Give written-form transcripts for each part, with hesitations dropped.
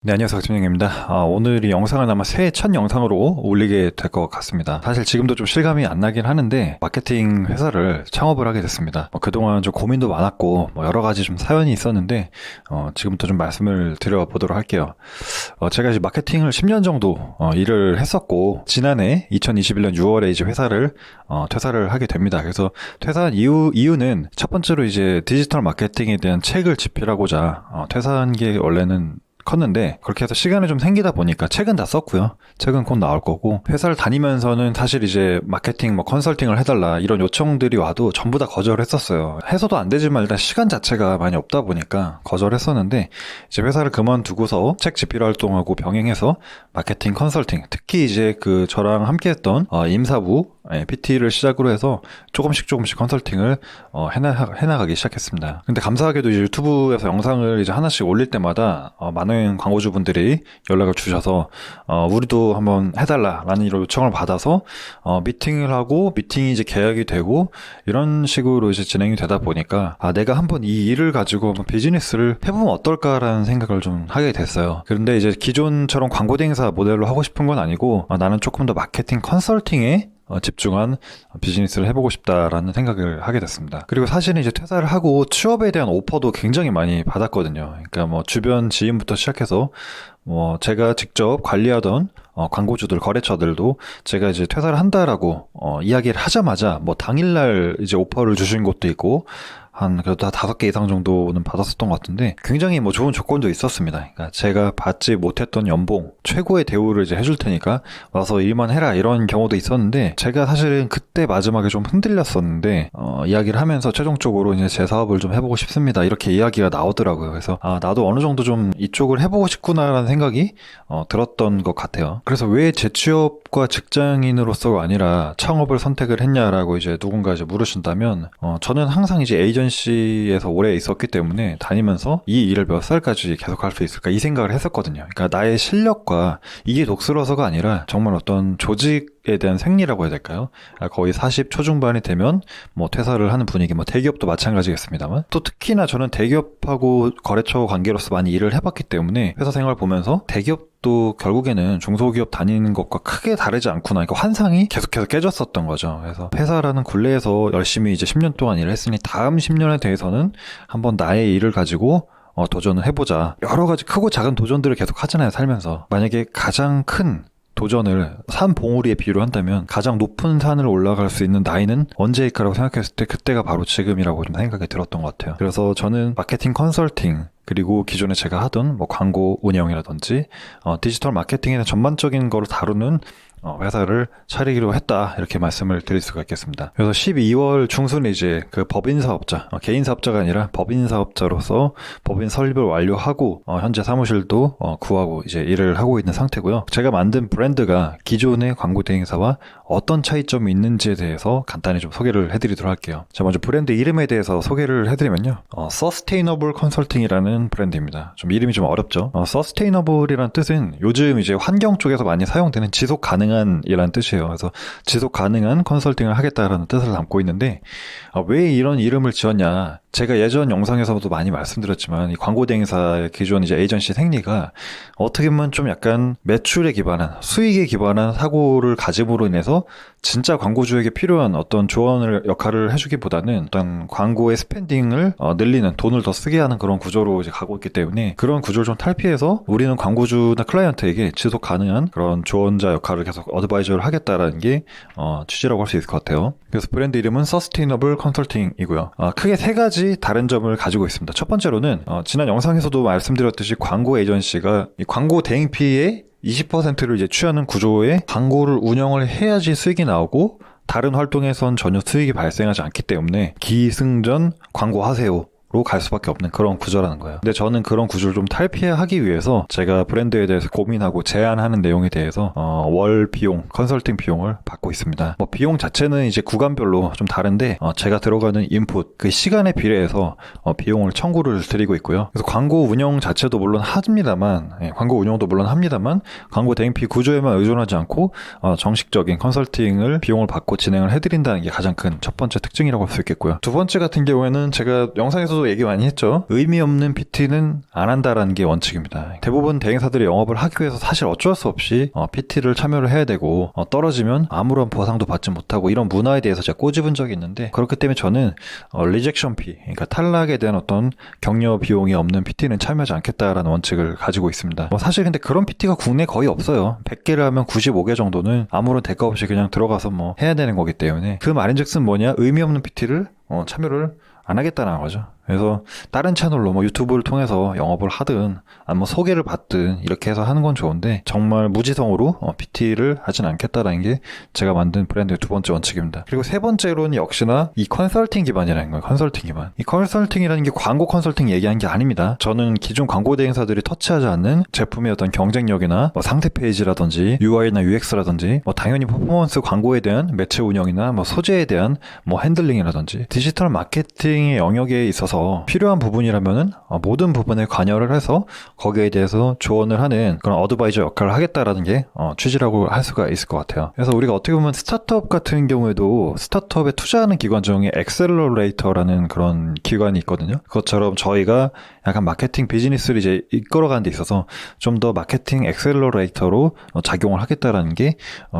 네, 안녕하세요. 김영입니다. 오늘 이 영상은 아마 새해 첫 영상으로 올리게 될 것 같습니다. 사실 지금도 좀 실감이 안 나긴 하는데 마케팅 회사를 창업을 하게 됐습니다. 그동안 좀 고민도 많았고 여러 가지 좀 사연이 있었는데 지금부터 좀 말씀을 드려보도록 할게요. 제가 이제 마케팅을 10년 정도 일을 했었고 지난해 2021년 6월에 이제 회사를 퇴사를 하게 됩니다. 그래서 퇴사한 이유는 첫 번째로 이제 디지털 마케팅에 대한 책을 집필하고자 퇴사한 게 원래는 컸는데 그렇게 해서 시간이 좀 생기다 보니까 책은 다 썼고요. 책은 곧 나올 거고 회사를 다니면서는 사실 이제 마케팅 컨설팅을 해달라 이런 요청들이 와도 전부 다 거절했었어요. 해서도 안 되지만 일단 시간 자체가 많이 없다 보니까 거절했었는데 이제 회사를 그만두고서 책 집필 활동하고 병행해서 마케팅 컨설팅 특히 이제 저랑 함께했던 임사부 PT를 시작으로 해서 조금씩 컨설팅을 해나가기 시작했습니다. 근데 감사하게도 이제 유튜브에서 영상을 이제 하나씩 올릴 때마다 많은 광고주분들이 연락을 주셔서 우리도 한번 해달라라는 이런 요청을 받아서 미팅을 하고 미팅이 이제 계약이 되고 이런 식으로 이제 진행이 되다 보니까 내가 한번 이 일을 가지고 한번 비즈니스를 해보면 어떨까라는 생각을 좀 하게 됐어요. 그런데 이제 기존처럼 광고 대행사 모델로 하고 싶은 건 아니고 나는 조금 더 마케팅 컨설팅에 집중한 비즈니스를 해보고 싶다라는 생각을 하게 됐습니다. 그리고 사실은 이제 퇴사를 하고 취업에 대한 오퍼도 굉장히 많이 받았거든요. 그러니까 주변 지인부터 시작해서 제가 직접 관리하던 광고주들, 거래처들도 제가 이제 퇴사를 한다라고 이야기를 하자마자 당일날 이제 오퍼를 주신 곳도 있고 그래도 5개 이상 정도는 받았었던 것 같은데 굉장히 좋은 조건도 있었습니다. 그러니까 제가 받지 못했던 연봉, 최고의 대우를 이제 해줄 테니까 와서 일만 해라 이런 경우도 있었는데 제가 사실은 그때 마지막에 좀 흔들렸었는데 이야기를 하면서 최종적으로 이제 제 사업을 좀 해보고 싶습니다. 이렇게 이야기가 나오더라고요. 그래서 나도 어느 정도 좀 이쪽을 해보고 싶구나라는 생각이 들었던 것 같아요. 그래서 왜 재취업과 직장인으로서가 아니라 창업을 선택을 했냐라고 이제 누군가 이제 물으신다면 저는 항상 이제 에이전시에서 오래 있었기 때문에 다니면서 이 일을 몇 살까지 계속 할 수 있을까 이 생각을 했었거든요. 그러니까 나의 실력과 이게 독스러서가 아니라 정말 어떤 조직에 대한 생리라고 해야 될까요? 거의 40 초중반이 되면 퇴사를 하는 분위기, 대기업도 마찬가지겠습니다만 또 특히나 저는 대기업하고 거래처 관계로서 많이 일을 해봤기 때문에 회사 생활 보면서 대기업도 결국에는 중소기업 다니는 것과 크게 다르지 않구나. 그러니까 환상이 계속해서 깨졌었던 거죠. 그래서 회사라는 굴레에서 열심히 이제 10년 동안 일을 했으니 다음 10년에 대해서는 한번 나의 일을 가지고 도전을 해보자. 여러 가지 크고 작은 도전들을 계속 하잖아요, 살면서. 만약에 가장 큰 도전을 산 봉우리에 비유를 한다면 가장 높은 산을 올라갈 수 있는 나이는 언제일까라고 생각했을 때 그때가 바로 지금이라고 좀 생각이 들었던 것 같아요. 그래서 저는 마케팅 컨설팅 그리고 기존에 제가 하던 광고 운영이라든지 디지털 마케팅에 대한 전반적인 거를 다루는 회사를 차리기로 했다 이렇게 말씀을 드릴 수가 있겠습니다. 그래서 12월 중순에 이제 법인 사업자, 개인 사업자가 아니라 법인 사업자로서 법인 설립을 완료하고 현재 사무실도 구하고 이제 일을 하고 있는 상태고요. 제가 만든 브랜드가 기존의 광고 대행사와 어떤 차이점이 있는지에 대해서 간단히 좀 소개를 해드리도록 할게요. 자, 먼저 브랜드 이름에 대해서 소개를 해드리면요. Sustainable Consulting이라는 브랜드입니다. 좀 이름이 좀 어렵죠. Sustainable이라는 뜻은 요즘 이제 환경 쪽에서 많이 사용되는 지속 가능한 이라는 뜻이에요. 그래서 지속 가능한 컨설팅을 하겠다라는 뜻을 담고 있는데 왜 이런 이름을 지었냐? 제가 예전 영상에서도 많이 말씀드렸지만 이 광고 대행사의 기존 이제 에이전시 생리가 어떻게 보면 좀 약간 매출에 기반한 수익에 기반한 사고를 가짐으로 인해서 진짜 광고주에게 필요한 어떤 조언을 역할을 해주기보다는 어떤 광고의 스pen딩을 늘리는 돈을 더 쓰게 하는 그런 구조로 이제 가고 있기 때문에 그런 구조를 좀 탈피해서 우리는 광고주나 클라이언트에게 지속 가능한 그런 조언자 역할을 계속 어드바이저를 하겠다라는 게 취지라고 할 수 있을 것 같아요. 그래서 브랜드 이름은 Sustainable Consulting이고요. 크게 3가지 다른 점을 가지고 있습니다. 첫 번째로는 지난 영상에서도 말씀드렸듯이 광고 에이전시가 이 광고 대행피의 20%를 이제 취하는 구조의 광고를 운영을 해야지 수익이 나오고 다른 활동에선 전혀 수익이 발생하지 않기 때문에 기승전 광고하세요 로 갈 수밖에 없는 그런 구조라는 거예요. 근데 저는 그런 구조를 좀 탈피하기 위해서 제가 브랜드에 대해서 고민하고 제안하는 내용에 대해서 월 비용, 컨설팅 비용을 받고 있습니다. 비용 자체는 이제 구간별로 좀 다른데 제가 들어가는 인풋, 그 시간에 비례해서 비용을 청구를 드리고 있고요. 그래서 광고 운영 자체도 물론 합니다만, 광고 운영도 물론 합니다만 광고 대행피 구조에만 의존하지 않고 정식적인 컨설팅을 비용을 받고 진행을 해드린다는 게 가장 큰 첫 번째 특징이라고 할 수 있겠고요. 두 번째 같은 경우에는 제가 영상에서도 전에도 얘기 많이 했죠. 의미 없는 PT는 안 한다라는 게 원칙입니다. 대부분 대행사들이 영업을 하기 위해서 사실 어쩔 수 없이 PT를 참여를 해야 되고 떨어지면 아무런 보상도 받지 못하고 이런 문화에 대해서 제가 꼬집은 적이 있는데, 그렇기 때문에 저는 리젝션 피, 그러니까 탈락에 대한 어떤 격려 비용이 없는 PT는 참여하지 않겠다라는 원칙을 가지고 있습니다. 사실 근데 그런 PT가 국내에 거의 없어요. 100개를 하면 95개 정도는 아무런 대가 없이 그냥 들어가서 해야 되는 거기 때문에, 그 말인즉슨 뭐냐, 의미 없는 PT를 참여를 안 하겠다는 거죠. 그래서 다른 채널로 유튜브를 통해서 영업을 하든 아니면 소개를 받든 이렇게 해서 하는 건 좋은데, 정말 무지성으로 PT를 하진 않겠다라는 게 제가 만든 브랜드의 두 번째 원칙입니다. 그리고 세 번째로는 역시나 이 컨설팅 기반이라는 거예요. 컨설팅 기반. 이 컨설팅이라는 게 광고 컨설팅 얘기한 게 아닙니다. 저는 기존 광고 대행사들이 터치하지 않는 제품의 어떤 경쟁력이나 상세 페이지라든지 UI나 UX라든지 당연히 퍼포먼스 광고에 대한 매체 운영이나 소재에 대한 핸들링이라든지 디지털 마케팅의 영역에 있어서 필요한 부분이라면은 모든 부분에 관여를 해서 거기에 대해서 조언을 하는 그런 어드바이저 역할을 하겠다라는 게 취지라고 할 수가 있을 것 같아요. 그래서 우리가 어떻게 보면 스타트업 같은 경우에도 스타트업에 투자하는 기관 중에 엑셀러레이터라는 그런 기관이 있거든요. 그것처럼 저희가 약간 마케팅 비즈니스를 이제 이끌어가는 데 있어서 좀 더 마케팅 엑셀러레이터로 작용을 하겠다라는 게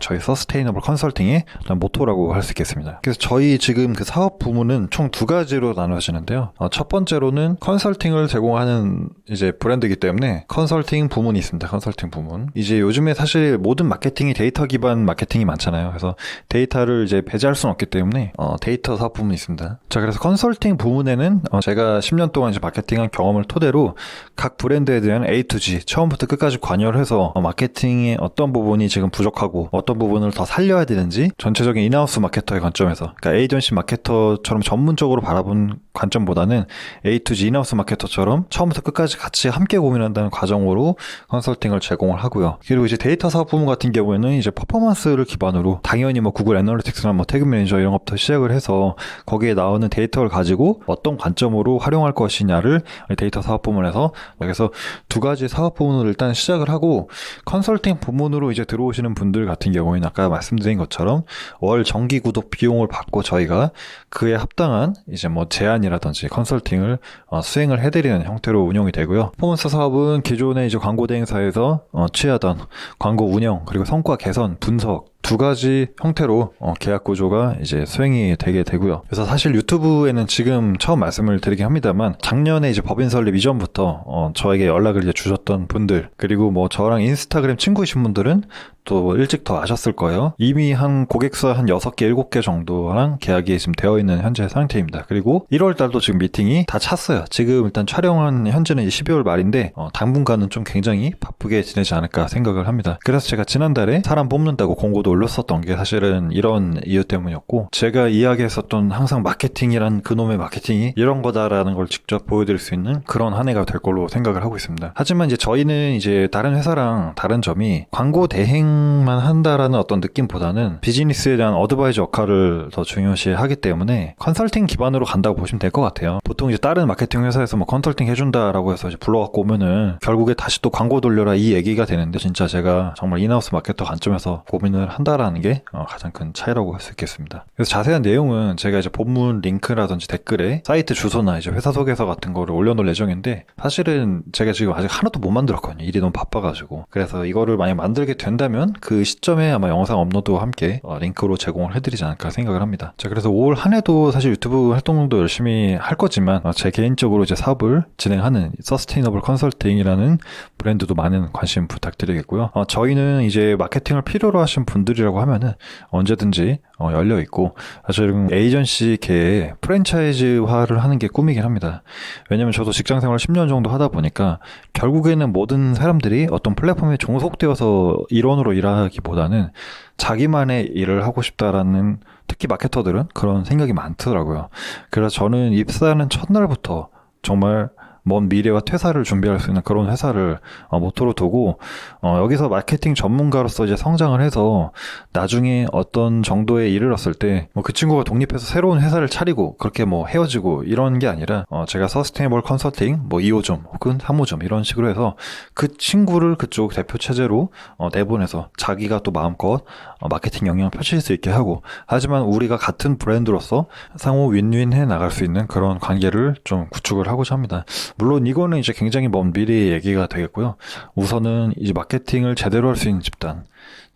저희 서스테이너블 컨설팅의 모토라고 할 수 있겠습니다. 그래서 저희 지금 그 사업 부문은 총 두 가지로 나눠지는데요. 첫 번째로는 컨설팅을 제공하는 이제 브랜드이기 때문에 컨설팅 부문이 있습니다. 컨설팅 부문. 이제 요즘에 사실 모든 마케팅이 데이터 기반 마케팅이 많잖아요. 그래서 데이터를 이제 배제할 수는 없기 때문에 데이터 사업 부문이 있습니다. 자, 그래서 컨설팅 부문에는 제가 10년 동안 이제 마케팅한 경험을 토대로 각 브랜드에 대한 A to G 처음부터 끝까지 관여를 해서 마케팅의 어떤 부분이 지금 부족하고 어떤 부분을 더 살려야 되는지 전체적인 인하우스 마케터의 관점에서, 그러니까 에이전시 마케터처럼 전문적으로 바라본 관점보다는 A to G 인하우스 마케터처럼 처음부터 끝까지 같이 함께 고민한다는 과정으로 컨설팅을 제공을 하고요. 그리고 이제 데이터 사업 부문 같은 경우에는 이제 퍼포먼스를 기반으로 당연히 구글 애널리틱스나 태그 매니저 이런 것부터 시작을 해서 거기에 나오는 데이터를 가지고 어떤 관점으로 활용할 것이냐를 데이터 사업 부문에서, 그래서 두 가지 사업 부문으로 일단 시작을 하고, 컨설팅 부문으로 이제 들어오시는 분들 같은 경우에는 아까 말씀드린 것처럼 월 정기 구독 비용을 받고 저희가 그에 합당한 이제 제안이라든지 컨설팅을 수행을 해드리는 형태로 운영이 되고요. 퍼포먼스 사업은 기존의 이제 광고 대행사에서 취하던 광고 운영 그리고 성과 개선 분석 두 가지 형태로 계약 구조가 이제 수행이 되게 되고요. 그래서 사실 유튜브에는 지금 처음 말씀을 드리긴 합니다만, 작년에 이제 법인 설립 이전부터 저에게 연락을 이제 주셨던 분들, 그리고 저랑 인스타그램 친구이신 분들은 또 일찍 더 아셨을 거예요. 이미 한 고객사 한 6개, 7개 정도랑 계약이 지금 되어 있는 현재 상태입니다. 그리고 1월 달도 지금 미팅이 다 찼어요. 지금 일단 촬영한 현재는 12월 말인데 당분간은 좀 굉장히 바쁘게 지내지 않을까 생각을 합니다. 그래서 제가 지난달에 사람 뽑는다고 공고도 올렸었던 게 사실은 이런 이유 때문이었고, 제가 이야기했었던 항상 마케팅이란 그놈의 마케팅이 이런 거다라는 걸 직접 보여드릴 수 있는 그런 한 해가 될 걸로 생각을 하고 있습니다. 하지만 이제 저희는 이제 다른 회사랑 다른 점이 광고 대행만 한다라는 어떤 느낌보다는 비즈니스에 대한 어드바이저 역할을 더 중요시 하기 때문에 컨설팅 기반으로 간다고 보시면 될 것 같아요. 보통 이제 다른 마케팅 회사에서 컨설팅 해준다라고 해서 이제 불러갖고 오면은 결국에 다시 또 광고 돌려라 이 얘기가 되는데, 진짜 제가 정말 인하우스 마케터 관점에서 고민을 한다라는 게 가장 큰 차이라고 할 수 있겠습니다. 그래서 자세한 내용은 제가 이제 본문 링크라든지 댓글에 사이트 주소나 이제 회사 소개서 같은 거를 올려놓을 예정인데, 사실은 제가 지금 아직 하나도 못 만들었거든요. 일이 너무 바빠가지고. 그래서 이거를 만약 만들게 된다면 그 시점에 아마 영상 업로드와 함께 링크로 제공을 해드리지 않을까 생각을 합니다. 자, 그래서 올 한 해도 사실 유튜브 활동도 열심히 할 거지만 제 개인적으로 이제 사업을 진행하는 서스테이너블 컨설팅이라는 브랜드도 많은 관심 부탁드리겠고요. 저희는 이제 마케팅을 필요로 하신 분들이라고 하면은 언제든지 열려 있고, 사실은 에이전시계에 프랜차이즈화를 하는 게 꿈이긴 합니다. 왜냐면 저도 직장생활 10년 정도 하다 보니까 결국에는 모든 사람들이 어떤 플랫폼에 종속되어서 일원으로 일하기보다는 자기만의 일을 하고 싶다라는, 특히 마케터들은 그런 생각이 많더라고요. 그래서 저는 입사하는 첫날부터 정말 먼 미래와 퇴사를 준비할 수 있는 그런 회사를 모토로 두고 여기서 마케팅 전문가로서 이제 성장을 해서 나중에 어떤 정도에 이르렀을 때 뭐 그 친구가 독립해서 새로운 회사를 차리고 그렇게 뭐 헤어지고 이런 게 아니라 제가 서스테이너블 컨설팅 뭐 2호점 혹은 3호점 이런 식으로 해서 그 친구를 그쪽 대표 체제로 내보내서 자기가 또 마음껏 마케팅 영향을 펼칠 수 있게 하고, 하지만 우리가 같은 브랜드로서 상호 윈윈 해 나갈 수 있는 그런 관계를 좀 구축을 하고자 합니다. 물론 이거는 이제 굉장히 먼 미래의 얘기가 되겠고요. 우선은 이제 마케팅을 제대로 할 수 있는 집단,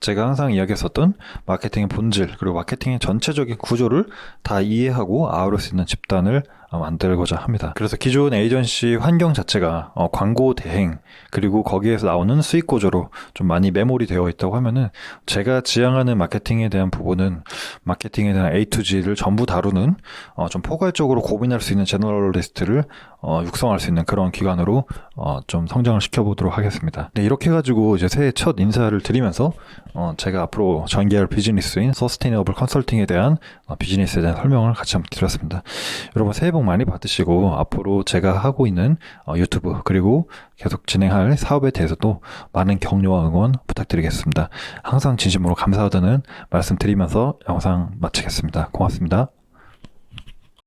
제가 항상 이야기했었던 마케팅의 본질 그리고 마케팅의 전체적인 구조를 다 이해하고 아우를 수 있는 집단을 만들고자 합니다. 그래서 기존 에이전시 환경 자체가 광고 대행 그리고 거기에서 나오는 수익 구조로 좀 많이 매몰이 되어 있다고 하면은, 제가 지향하는 마케팅에 대한 부분은 마케팅에 대한 A to G를 전부 다루는 좀 포괄적으로 고민할 수 있는 제너럴리스트를 육성할 수 있는 그런 기관으로 좀 성장을 시켜보도록 하겠습니다. 네, 이렇게 해가지고 이제 새해 첫 인사를 드리면서 제가 앞으로 전개할 비즈니스인 서스테이너블 컨설팅에 대한 비즈니스에 대한 설명을 같이 한번 드렸습니다. 여러분 새해 복 많이 받으시고, 앞으로 제가 하고 있는 유튜브 그리고 계속 진행할 사업에 대해서도 많은 격려와 응원 부탁드리겠습니다. 항상 진심으로 감사하다는 말씀 드리면서 영상 마치겠습니다. 고맙습니다.